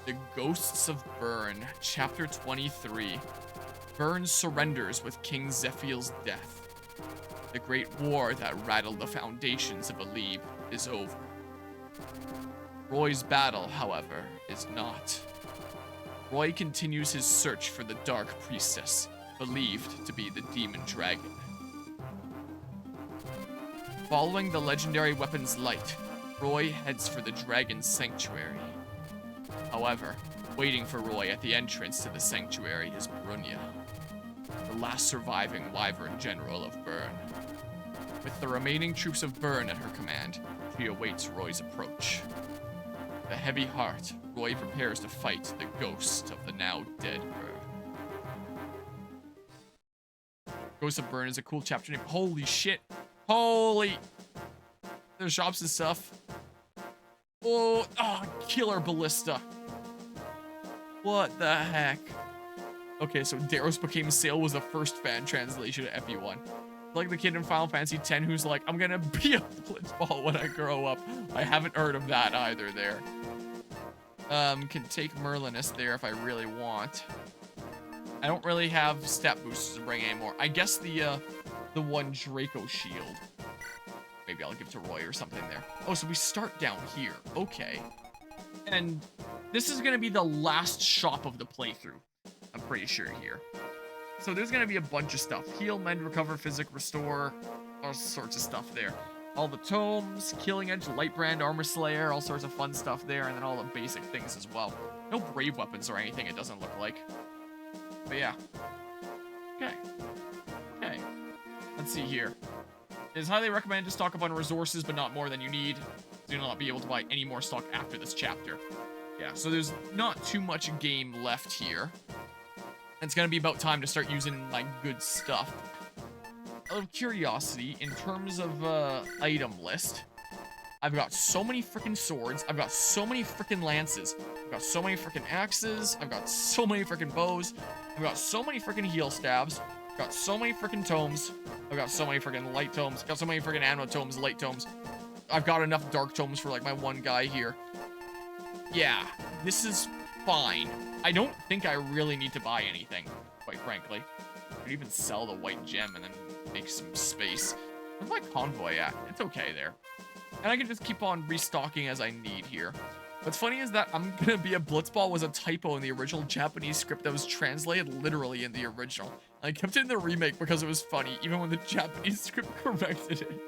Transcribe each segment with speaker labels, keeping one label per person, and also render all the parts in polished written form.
Speaker 1: The Ghosts of Byrne, Chapter 23. Byrne surrenders with King Zephiel's death. The great war that rattled the foundations of Alib is over. Roy's battle, however, is not. Roy continues his search for the Dark Priestess, believed to be the Demon Dragon. Following the legendary weapon's light, Roy heads for the Dragon's Sanctuary. However, waiting for Roy at the entrance to the sanctuary is Brunya, the last surviving Wyvern General of Byrne. With the remaining troops of Byrne at her command, she awaits Roy's approach. With a heavy heart, Roy prepares to fight the ghost of the now dead Byrne. Ghost of Byrne is a cool chapter name. Holy shit. Holy. There's shops and stuff. Oh, killer ballista. What the heck? Okay, so Daros Became Sail was the first fan translation of FE1. Like the kid in Final Fantasy X who's like, I'm gonna be a blitzball when I grow up. I haven't heard of that either there. Can take Merlinus there if I really want. I don't really have stat boosters to bring anymore. I guess the one Draco shield. Maybe I'll give to Roy or something there. Oh, so we start down here. Okay. And this is gonna be the last shop of the playthrough. I'm pretty sure here. So there's gonna be a bunch of stuff. Heal, mend, recover, physic, restore, all sorts of stuff there. All the tomes, Killing Edge, Lightbrand, Armor Slayer, all sorts of fun stuff there, and then all the basic things as well. No brave weapons or anything, it doesn't look like. But yeah. Okay. Okay. Let's see here. It is highly recommended to stock up on resources, but not more than you need. Do not be able to buy any more stock after this chapter. Yeah, so there's not too much game left here. It's gonna be about time to start using my good stuff. Out of curiosity, in terms of item list, I've got so many freaking swords, I've got so many freaking lances, I've got so many freaking axes, I've got so many freaking bows, I've got so many freaking heal stabs, I've got so many freaking tomes, I've got so many freaking light tomes, I've got so many freaking ammo tomes, light tomes. I've got enough dark tomes for like my one guy here. Yeah, this is fine. I don't think I really need to buy anything, quite frankly. I could even sell the white gem and then make some space. Where's my convoy at? It's okay there. And I can just keep on restocking as I need here. What's funny is that I'm gonna be a blitzball was a typo in the original Japanese script that was translated literally in the original. I kept it in the remake because it was funny, even when the Japanese script corrected it.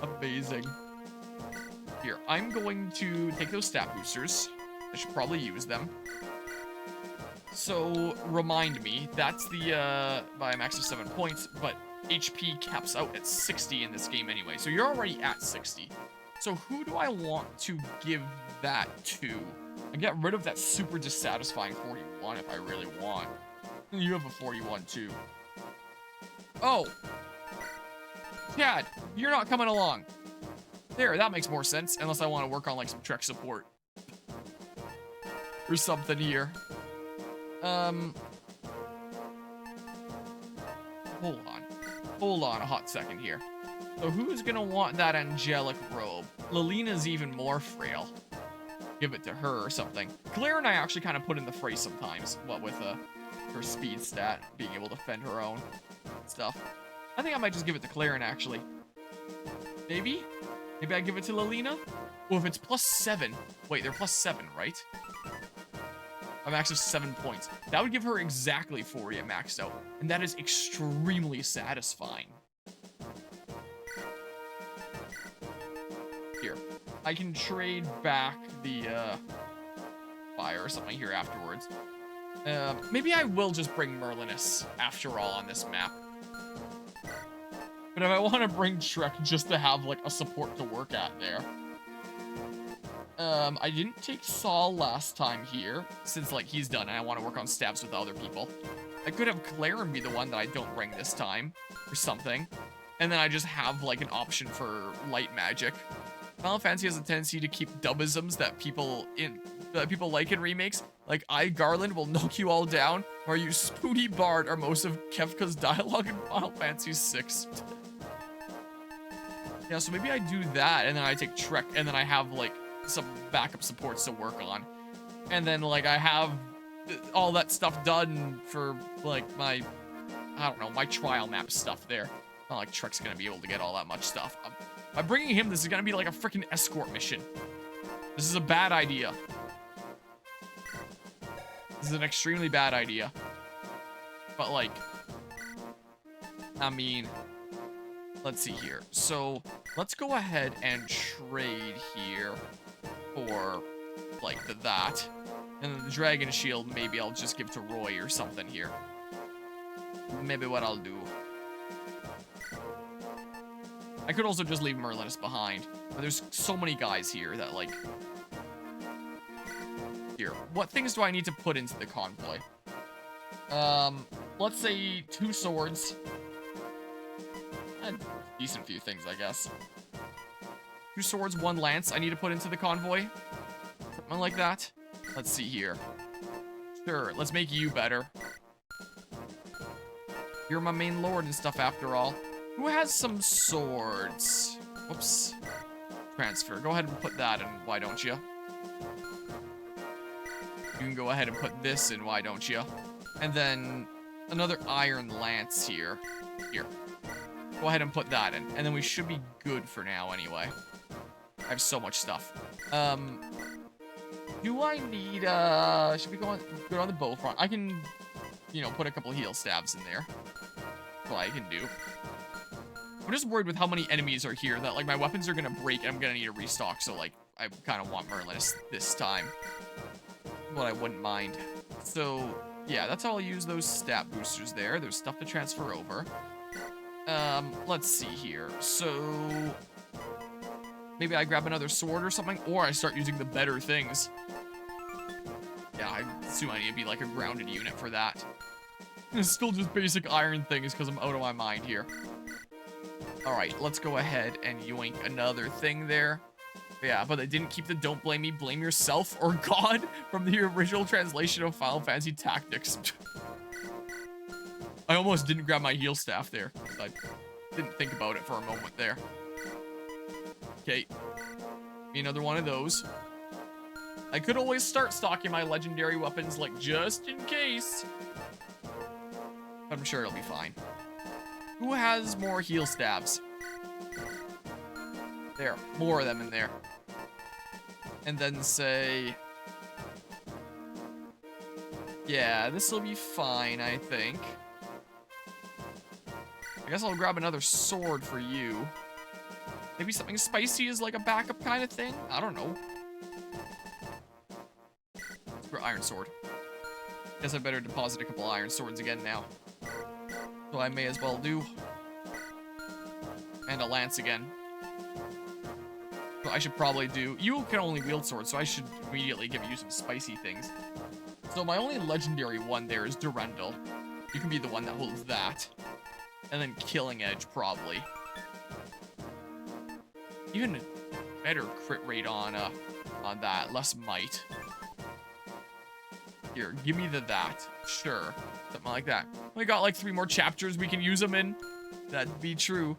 Speaker 1: Amazing. Here, I'm going to take those stat boosters. I should probably use them. So, remind me, that's the, by a max of 7 points, but HP caps out at 60 in this game anyway, so you're already at 60. So who do I want to give that to? I get rid of that super dissatisfying 41 if I really want. You have a 41 too. Oh! Chad, you're not coming along. There, that makes more sense, unless I want to work on like some Trek support. Or something here. Hold on a hot second here. So who's gonna want that angelic robe? Lilina's even more frail. Give it to her or something. Claire and I actually kind of put in the fray sometimes, what with her speed stat, being able to fend her own stuff. I think I might just give it to Claren actually. Maybe? Maybe I give it to Lilina? Well, if it's +7, wait, they're +7, right? A max of 7 points. That would give her exactly 40 at maxed out, and that is extremely satisfying. Here, I can trade back the fire or something here afterwards. Maybe I will just bring Merlinus after all on this map. But if I want to bring Trek just to have like a support to work at there. I didn't take Saul last time here, since like he's done and I want to work on stabs with other people. I could have Claren be the one that I don't bring this time, or something. And then I just have like an option for light magic. Final Fantasy has a tendency to keep dubisms that people like in remakes. Like, Garland will knock you all down, or you Spooty Bard are most of Kefka's dialogue in Final Fantasy VI. Yeah, so maybe I do that, and then I take Trek, and then I have, like, some backup supports to work on. And then, like, I have all that stuff done for, like, my, I don't know, my trial map stuff there. Not like Trek's gonna be able to get all that much stuff. By bringing him, this is gonna be like a freaking escort mission. This is a bad idea. This is an extremely bad idea. But, like, I mean, let's see here. So, let's go ahead and trade here for, like, that. And then the Dragon Shield, maybe I'll just give to Roy or something here. Maybe what I'll do. I could also just leave Merlinus behind. But there's so many guys here that, like... Here. What things do I need to put into the convoy? Let's say 2 swords. A decent few things, I guess. 2 swords, 1 lance I need to put into the convoy. Something like that. Let's see here. Sure, let's make you better. You're my main lord and stuff after all. Who has some swords? Whoops. Transfer. Go ahead and put that in, why don't you? You can go ahead and put this in, why don't you? And then another iron lance here. Here. Go ahead and put that in. And then we should be good for now anyway. I have so much stuff. Do I need, should we go on the bow front? I can, you know, put a couple heal stabs in there. That's what I can do. I'm just worried with how many enemies are here that, like, my weapons are gonna break and I'm gonna need a restock. So, like, I kind of want Merlinus this time. But I wouldn't mind. So, yeah, that's how I'll use those stat boosters there. There's stuff to transfer over. Let's see here. So, maybe I grab another sword or something, or I start using the better things. Yeah, I assume I need to be like a grounded unit for that. It's still just basic iron things because I'm out of my mind here. Alright, let's go ahead and yoink another thing there. Yeah, but they didn't keep the don't blame me, blame yourself or God from the original translation of Final Fantasy Tactics. I almost didn't grab my heal staff there. I didn't think about it for a moment there. Okay. Be another one of those. I could always start stocking my legendary weapons, like, just in case. But I'm sure it'll be fine. Who has more heal stabs? There. More of them in there. And then say... Yeah, this will be fine, I think. I guess I'll grab another sword for you. Maybe something spicy is like a backup kind of thing? I don't know. For iron sword. Guess I better deposit a couple iron swords again now. So I may as well do. And a lance again. So I should probably do... You can only wield swords, so I should immediately give you some spicy things. So my only legendary one there is Durendal. You can be the one that holds that. And then Killing Edge, probably. Even a better crit rate on that. Less might. Here, give me that. Sure. Something like that. We got like 3 more chapters we can use them in. That'd be true.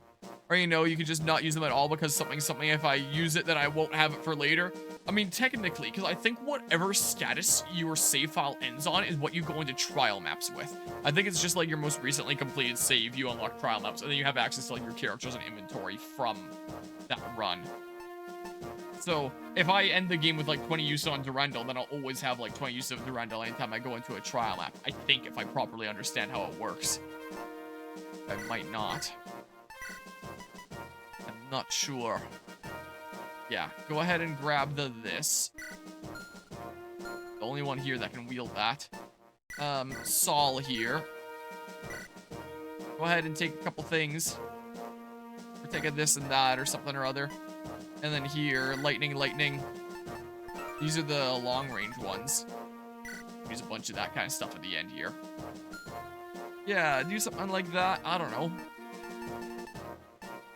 Speaker 1: Or, you know, you could just not use them at all because something, if I use it, then I won't have it for later. I mean, technically, because I think whatever status your save file ends on is what you go into trial maps with. I think it's just like your most recently completed save, you unlock trial maps, and then you have access to like your characters and inventory from that run. So, if I end the game with like 20 use on Durendal, then I'll always have like 20 use of Durendal anytime I go into a trial map. I think, if I properly understand how it works. I might not. I'm not sure. Yeah, go ahead and grab this. The only one here that can wield that. Saul here. Go ahead and take a couple things. Or take a this and that or something or other. And then here, lightning. These are the long-range ones. Use a bunch of that kind of stuff at the end here. Yeah, do something like that. I don't know.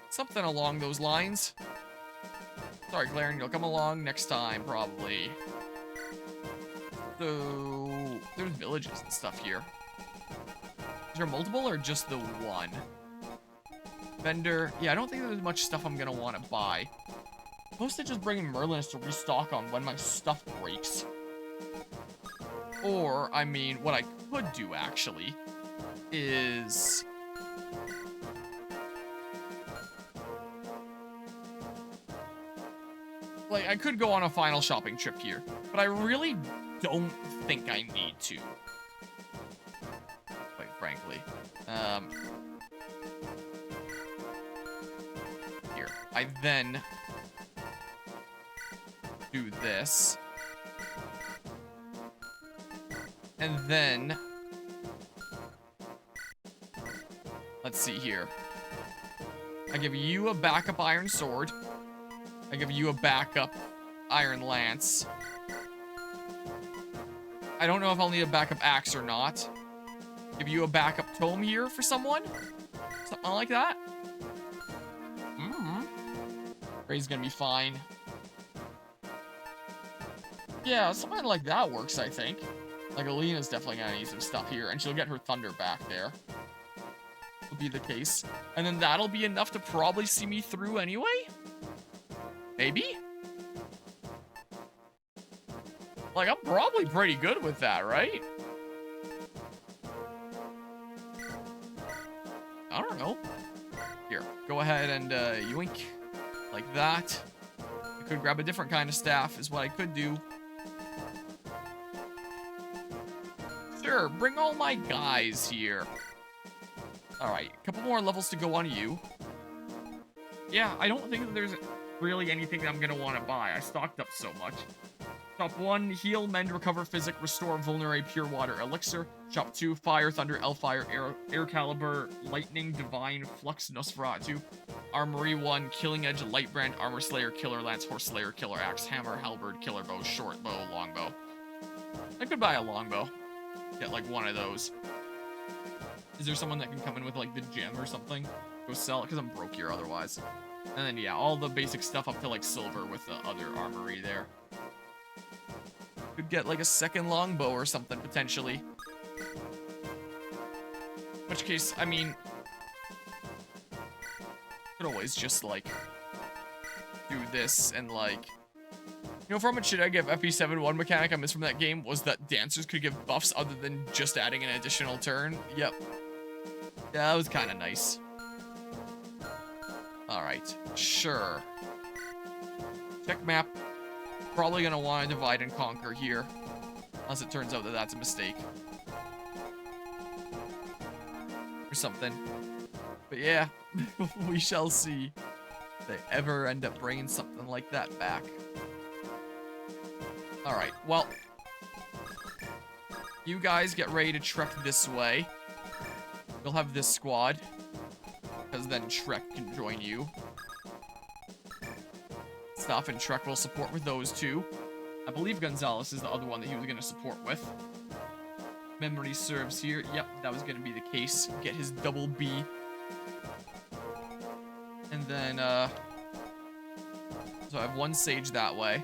Speaker 1: Something along those lines. Sorry, Claren, you'll come along next time, probably. So, there's villages and stuff here. Is there multiple or just the one? Vendor. Yeah, I don't think there's much stuff I'm gonna want to buy. I'm supposed to just bring Merlinus to restock on when my stuff breaks. Or, I mean, what I could do, actually, is... like, I could go on a final shopping trip here, but I really don't think I need to. Quite frankly. Here. I then do this. And then... let's see here. I give you a backup iron sword. I give you a backup iron lance. I don't know if I'll need a backup axe or not. Give you a backup tome here for someone. Something like that. Ray's gonna be fine. Yeah, something like that works, I think. Like, Alina's definitely gonna need some stuff here, and she'll get her thunder back there. Will be the case. And then that'll be enough to probably see me through anyway? Maybe? Like, I'm probably pretty good with that, right? I don't know. Here, go ahead and yoink. Like that. I could grab a different kind of staff, is what I could do. Sure, bring all my guys here. Alright, a couple more levels to go on you. Yeah, I don't think that there's really anything that I'm gonna want to buy. I stocked up so much. Shop 1, heal, mend, recover, physic, restore, vulnerate, pure water, elixir. Shop 2, fire, thunder, L-fire, air caliber, lightning, divine, flux, Nosferatu. Armory 1, killing edge, light brand, armor slayer, killer lance, horse slayer, killer axe, hammer, halberd, killer bow, short bow, longbow. I could buy a longbow. Get like one of those. Is there someone that can come in with like the gem or something? Go sell it, because I'm broke here otherwise. And then yeah, all the basic stuff up to like silver with the other armory there. Could get like a second longbow or something potentially. In which case, I mean, could always just like do this and like, you know, for how much shit I give FP7, one mechanic I missed from that game was that dancers could give buffs other than just adding an additional turn. Yep. Yeah, that was kind of nice. Alright, sure. Check map. Probably gonna want to divide and conquer here. Unless it turns out that that's a mistake. Or something. But yeah, we shall see if they ever end up bringing something like that back. Alright, well. You guys get ready to trek this way. You'll have this squad. Because then Trek can join you. Staff and Trek will support with those two. I believe Gonzalez is the other one that he was going to support with. Memory serves here. Yep, that was going to be the case. Get his double B. And then, so I have one sage that way.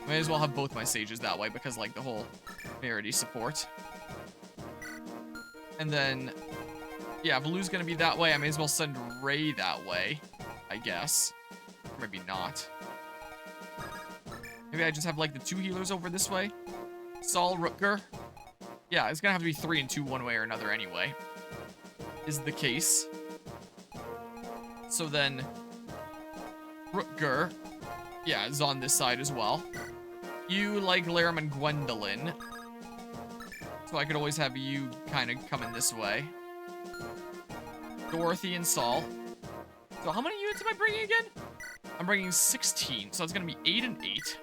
Speaker 1: May as well have both my sages that way because, like, the whole Verity support. And then, yeah, Valu's gonna be that way. I may as well send Ray that way, I guess. Or maybe not. Maybe I just have, like, the two healers over this way. Saul, Rutger. Yeah, it's gonna have to be 3 and 2 one way or another anyway. Is the case. So then, Rutger, yeah, is on this side as well. You like Laram and Gwendolyn. So I could always have you kind of coming this way. Dorothy and Saul. So how many units am I bringing again? I'm bringing 16, so it's going to be 8 and 8.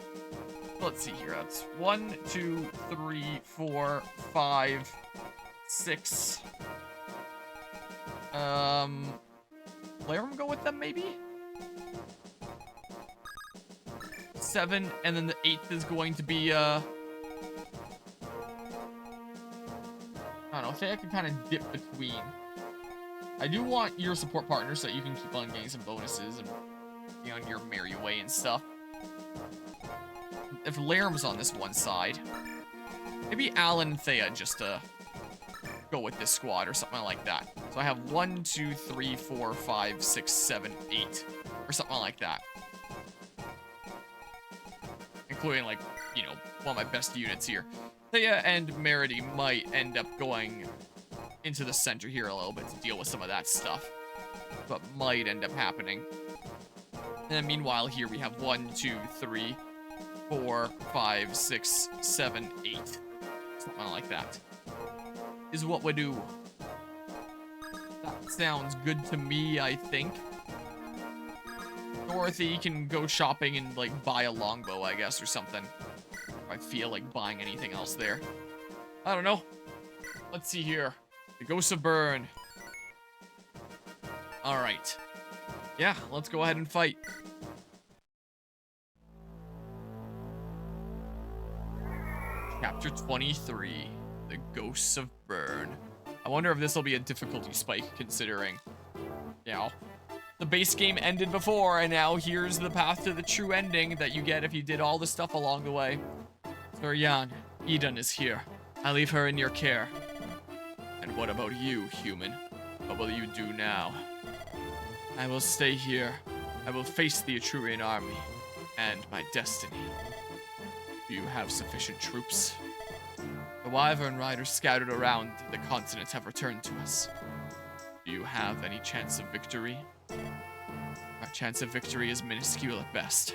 Speaker 1: Let's see here. That's 1, 2, 3, 4, 5, 6. Laram go with them, maybe? 7, and then the 8th is going to be, I don't know, I think I can kind of dip between. I do want your support partner so that you can keep on getting some bonuses and be on your merry way and stuff. If Laram's on this one side, maybe Alan and Thea just, go with this squad or something like that. So I have 1, 2, 3, 4, 5, 6, 7, 8, or something like that. Including, like, you know, one of my best units here. Thea and Merity might end up going into the center here a little bit to deal with some of that stuff. But might end up happening. And then meanwhile here we have 1, 2, 3, 4, 5, 6, 7, 8. Something like that. Is what we do. That sounds good to me, I think. Dorothy can go shopping and, like, buy a longbow, I guess, or something. If I feel like buying anything else there. I don't know. Let's see here. The Ghosts of Bern. Alright. Yeah, let's go ahead and fight. Chapter 23. The Ghosts of Bern. I wonder if this will be a difficulty spike, considering, you know, the base game ended before, and now here's the path to the true ending that you get if you did all the stuff along the way. Sir Jan, Eden is here. I leave her in your care. And what about you, human? What will you do now? I will stay here. I will face the Etrurian army and my destiny. Do you have sufficient troops? The Wyvern riders scattered around the continent have returned to us. Do you have any chance of victory? Our chance of victory is minuscule at best.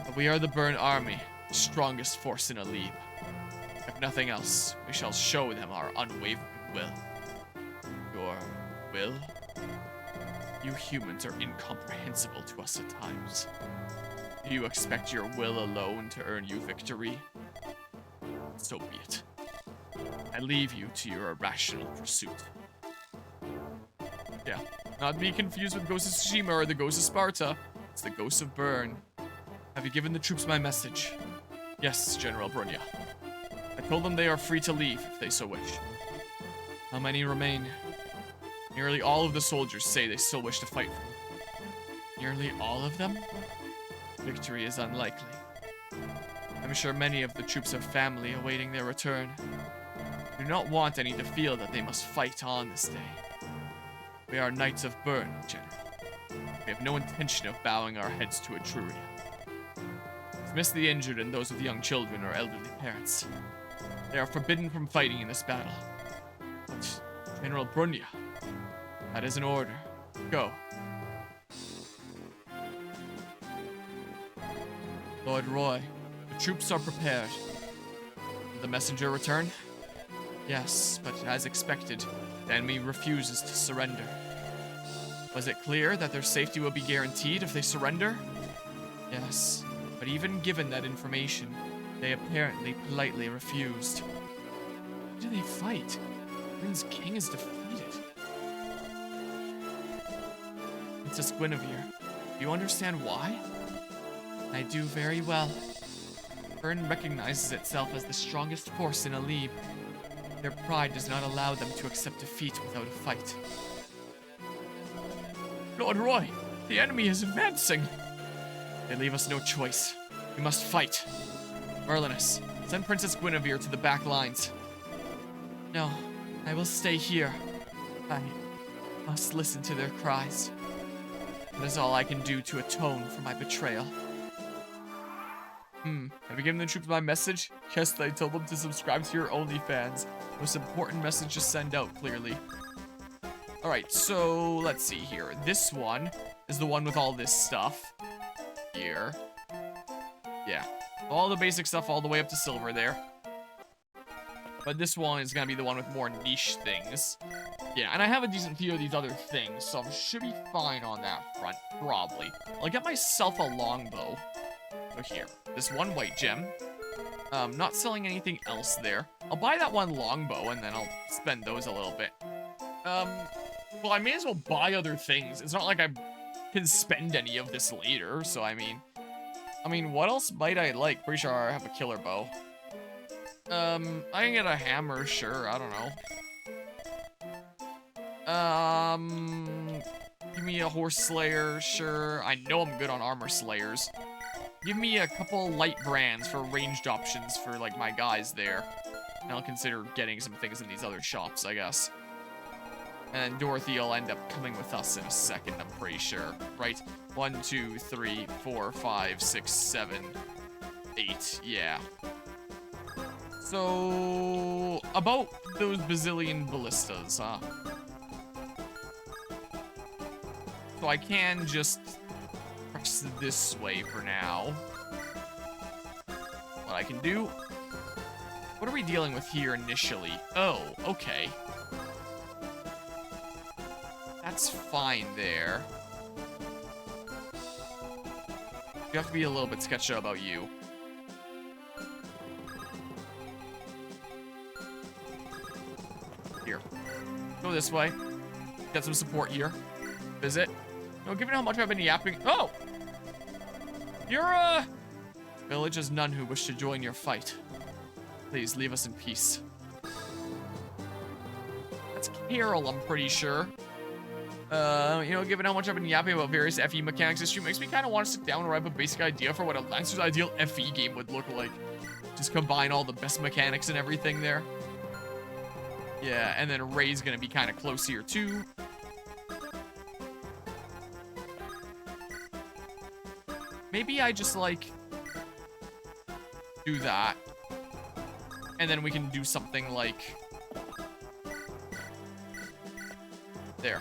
Speaker 1: But we are the Bern army, the strongest force in Alib. If nothing else, we shall show them our unwavering will. Your will? You humans are incomprehensible to us at times. Do you expect your will alone to earn you victory? So be it. I leave you to your irrational pursuit. Yeah, not to be confused with Ghost of Tsushima or the Ghost of Sparta. It's the Ghost of Bern. Have you given the troops my message? Yes, General Brunya. I told them they are free to leave if they so wish. How many remain? Nearly all of the soldiers say they still wish to fight for me. Nearly all of them? Victory is unlikely. I'm sure many of the troops have family awaiting their return. I do not want any to feel that they must fight on this day. We are Knights of Bern, General. We have no intention of bowing our heads to Etruria. Dismiss the injured and those with young children or elderly parents. They are forbidden from fighting in this battle. But, General Brunya, that is an order. Go. Lord Roy, the troops are prepared. Did the messenger return? Yes, but as expected, the enemy refuses to surrender. Was it clear that their safety will be guaranteed if they surrender? Yes, but even given that information, they apparently politely refused. Why do they fight? Bryn's king is defeated. Princess Guinevere, do you understand why? I do very well. Bern recognizes itself as the strongest force in Alib. Their pride does not allow them to accept defeat without a fight. Lord Roy, the enemy is advancing. They leave us no choice. We must fight. Merlinus, send Princess Guinevere to the back lines. No, I will stay here. I must listen to their cries. That is all I can do to atone for my betrayal. Have you given the troops my message? Yes, I told them to subscribe to your OnlyFans. Most important message to send out, clearly. Alright, so let's see here. This one is the one with all this stuff. Here. Yeah. All the basic stuff all the way up to silver there. But this one is gonna be the one with more niche things. Yeah, and I have a decent few of these other things, so I should be fine on that front, probably. I'll get myself a longbow. So here, this one white gem. Not selling anything else there. I'll buy that one longbow, and then I'll spend those a little bit. Well, I may as well buy other things. It's not like I can spend any of this later, so I mean, what else might I like? Pretty sure I have a killer bow. I can get a hammer, sure, I don't know. Give me a horse slayer, sure. I know I'm good on armor slayers. Give me a couple light brands for ranged options for, like, my guys there. And I'll consider getting some things in these other shops, I guess. And Dorothy will end up coming with us in a second, I'm pretty sure. Right? 1, 2, 3, 4, 5, 6, 7, 8, yeah. So, about those bazillion ballistas, huh? So I can just press this way for now. What I can do... What are we dealing with here initially? Oh, okay. That's fine there. You have to be a little bit sketched out about you. Here. Go this way. Get some support here. Visit. No, given how much I've been yapping... Oh! You're, Village has none who wish to join your fight. Please, leave us in peace. That's Carol, I'm pretty sure. You know, given how much I've been yapping about various FE mechanics, this makes me kind of want to sit down and write a basic idea for what a Lancer's ideal FE game would look like. Just combine all the best mechanics and everything there. Yeah, and then Ray's gonna be kind of close here too. Maybe I just, like, do that. And then we can do something like... There.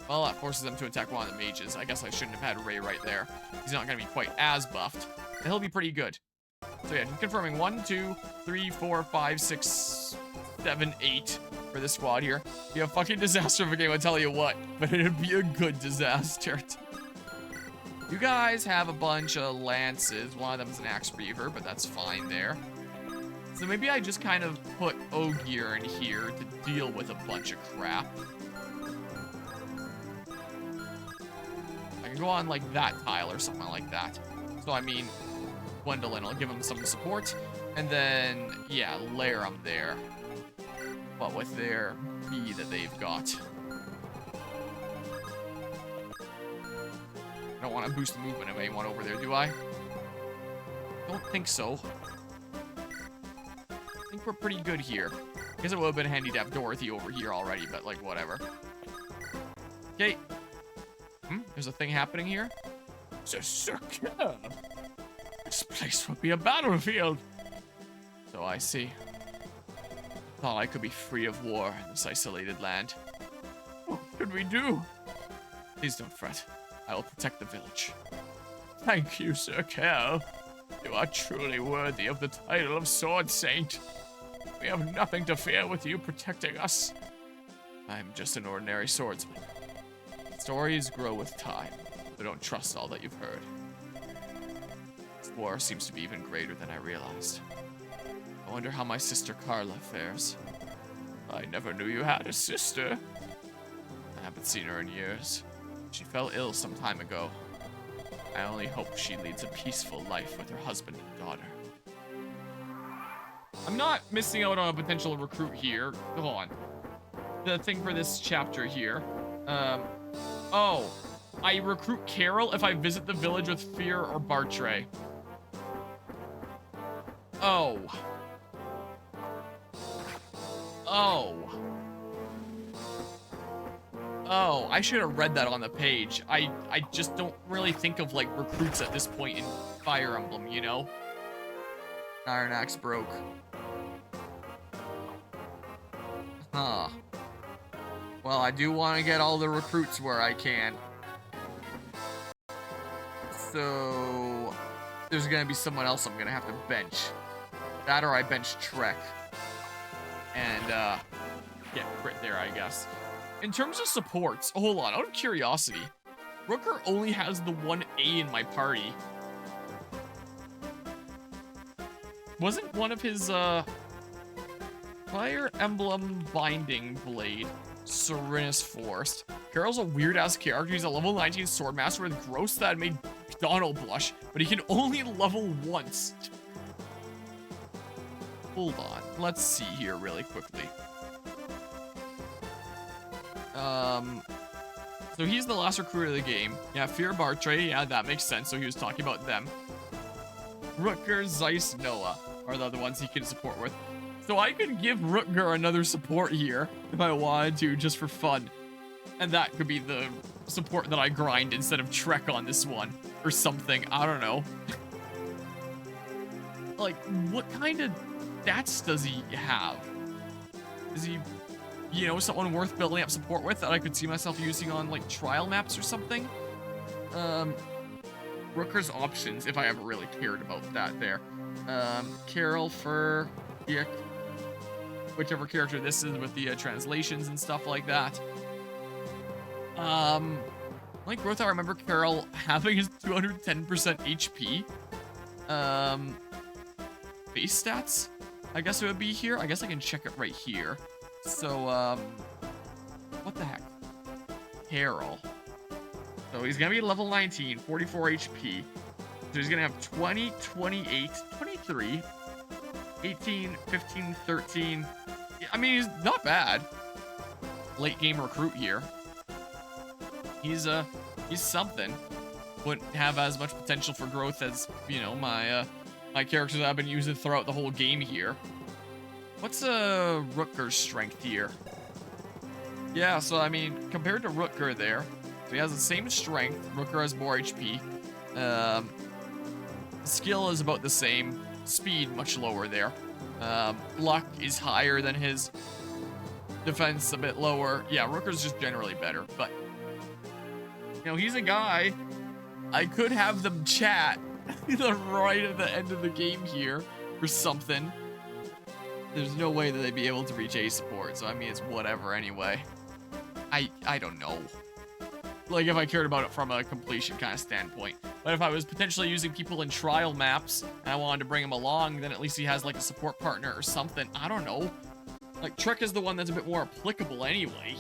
Speaker 1: Well, that forces them to attack one of the mages. I guess I shouldn't have had Ray right there. He's not going to be quite as buffed. But he'll be pretty good. So yeah, confirming 1, 2, 3, 4, 5, 6, 7, 8 for this squad here. Be a fucking disaster of a game, I tell you what. But it'd be a good disaster. You guys have a bunch of lances. One of them is an axe reaver, but that's fine there. So maybe I just kind of put Ogier in here to deal with a bunch of crap. I can go on like that tile or something like that. So I mean, Gwendolyn, I'll give him some support. And then, yeah, layer them there. But with their B that they've got. I don't want to boost the movement of anyone over there, do I? Don't think so. I think we're pretty good here. I guess it would have been handy to have Dorothy over here already, but like, whatever. Okay. There's a thing happening here. This place would be a battlefield. So I see. Thought I could be free of war in this isolated land. What could we do? Please don't fret. I will protect the village. Thank you, Sir Cal. You are truly worthy of the title of Sword Saint. We have nothing to fear with you protecting us. I'm just an ordinary swordsman. Stories grow with time, so don't trust all that you've heard. This war seems to be even greater than I realized. I wonder how my sister Carla fares. I never knew you had a sister. I haven't seen her in years. She fell ill some time ago. I only hope she leads a peaceful life with her husband and daughter. I'm not missing out on a potential recruit here. Hold on. The thing for this chapter here. Oh. I recruit Carol if I visit the village with Fear or Bartray. Oh. Oh. Oh, I should have read that on the page. I just don't really think of, like, recruits at this point in Fire Emblem, you know? Iron Axe broke. Huh. Well, I do want to get all the recruits where I can. So, there's going to be someone else I'm going to have to bench. That or I bench Trek. And, get Crit there, I guess. In terms of supports, hold on, out of curiosity, Rooker only has the one A in my party. Wasn't one of his, Fire Emblem Binding Blade, Serenus Force. Carol's a weird-ass character. He's a level 19 Swordmaster with growths that made Donald blush, but he can only level once. Hold on, let's see here really quickly. So he's the last recruit of the game. Yeah, Fear Bartray, yeah, that makes sense, so he was talking about them. Rutger, Zeiss, Noah are the other ones he can support with. So I could give Rutger another support here if I wanted to, just for fun. And that could be the support that I grind instead of Trek on this one. or something. I don't know. Like, what kind of stats does he have? Is he, you know, someone worth building up support with that I could see myself using on, like, trial maps or something? Rooker's options, if I ever really cared about that there. Carol, Fur, Dick, whichever character this is with the translations and stuff like that. Like growth, I remember Carol having his 210% HP. Base stats, I guess it would be here. I guess I can check it right here. So, what the heck? Carol. So he's gonna be level 19, 44 HP. So he's gonna have 20, 28, 23, 18, 15, 13. I mean, he's not bad. Late game recruit here. He's something. Wouldn't have as much potential for growth as, you know, my characters that I've been using throughout the whole game here. What's Rutger's strength here? Yeah, so I mean, compared to Rutger there, so he has the same strength. Rutger has more HP. Skill is about the same. Speed much lower there. Luck is higher than his. Defense a bit lower. Yeah, Rutger's just generally better, but you know, he's a guy. I could have them chat right at the end of the game here or something. There's no way that they'd be able to reach A support, so I mean, it's whatever anyway. I don't know. Like, if I cared about it from a completion kind of standpoint. But if I was potentially using people in trial maps and I wanted to bring him along, then at least he has, like, a support partner or something. I don't know. Like, Trek is the one that's a bit more applicable anyway.